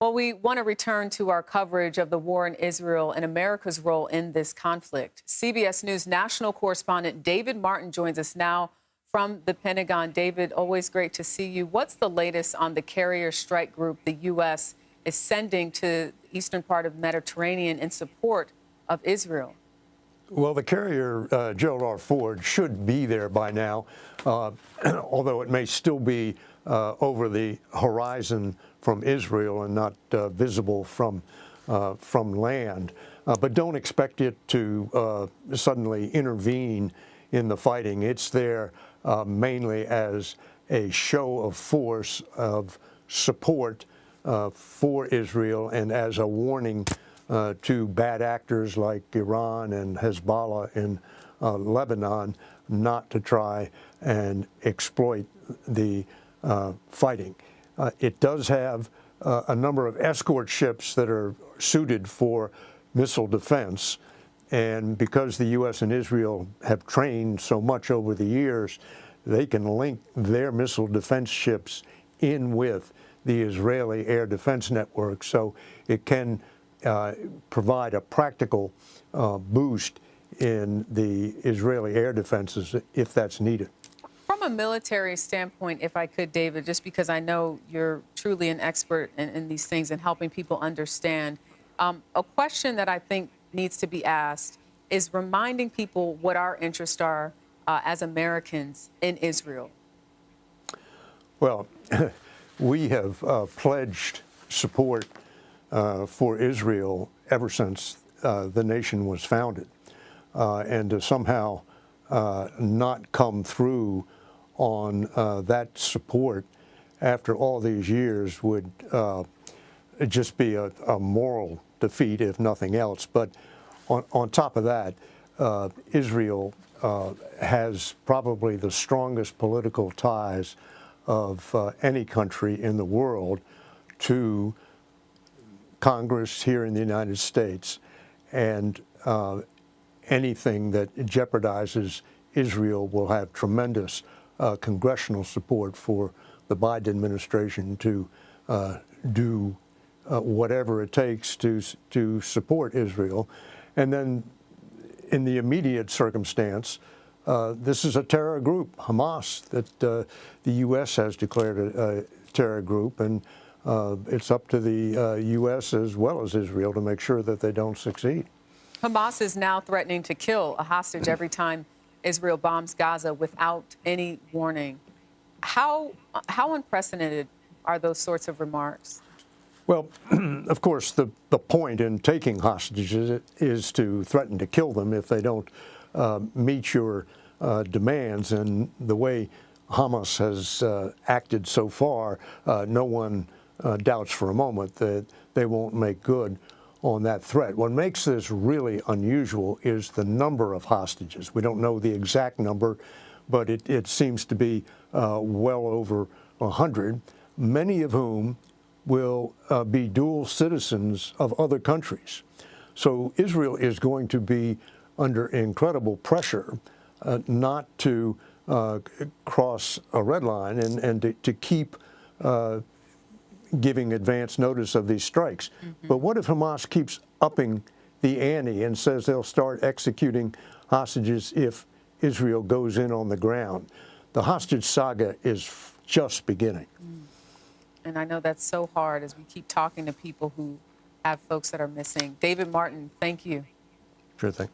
Well, we want to return to our coverage of the war in Israel and America's role in this conflict. CBS News national correspondent David Martin joins us now from the Pentagon. David, always great to see you. What's the latest on the carrier strike group the U.S. is sending to the eastern part of the Mediterranean in support of Israel? Well, the carrier, Gerald R. Ford, should be there by now, although it may still be over the horizon from Israel and not visible from land. But don't expect it to suddenly intervene in the fighting. It's there mainly as a show of force, of support for Israel, and as a warning to bad actors like Iran and Hezbollah in Lebanon not to try and exploit the fighting. It does have a number of escort ships that are suited for missile defense, and because the U.S. and Israel have trained so much over the years, they can link their missile defense ships in with the Israeli air defense network, so it can provide a practical boost in the Israeli air defenses if that's needed. From a military standpoint, if I could, David, just because I know you're truly an expert in these things and helping people understand, a question that I think needs to be asked is reminding people what our interests are as Americans in Israel. Well, we have pledged support for Israel ever since the nation was founded, and to somehow not come through on that support after all these years would just be a moral defeat, if nothing else. But on top of that, Israel has probably the strongest political ties of any country in the world to Congress here in the United States, and anything that jeopardizes Israel will have tremendous congressional support for the Biden administration to do whatever it takes to support Israel. And then in the immediate circumstance, this is a terror group, Hamas, that the U.S. has declared a terror group, and it's up to the U.S. as well as Israel to make sure that they don't succeed. Hamas is now threatening to kill a hostage every time Israel bombs Gaza without any warning. How unprecedented are those sorts of remarks? Well, of course, the point in taking hostages is to threaten to kill them if they don't meet your demands. And the way Hamas has acted so far, no one doubts for a moment that they won't make good on that threat. What makes this really unusual is the number of hostages. We don't know the exact number, but it seems to be well over 100, many of whom will be dual citizens of other countries. So Israel is going to be under incredible pressure not to cross a red line and to keep giving advance notice of these strikes. Mm-hmm. But what if Hamas keeps upping the ante and says they'll start executing hostages if Israel goes in on the ground? The hostage saga is just beginning. And I know that's so hard as we keep talking to people who have folks that are missing. David Martin, thank you. Sure thing.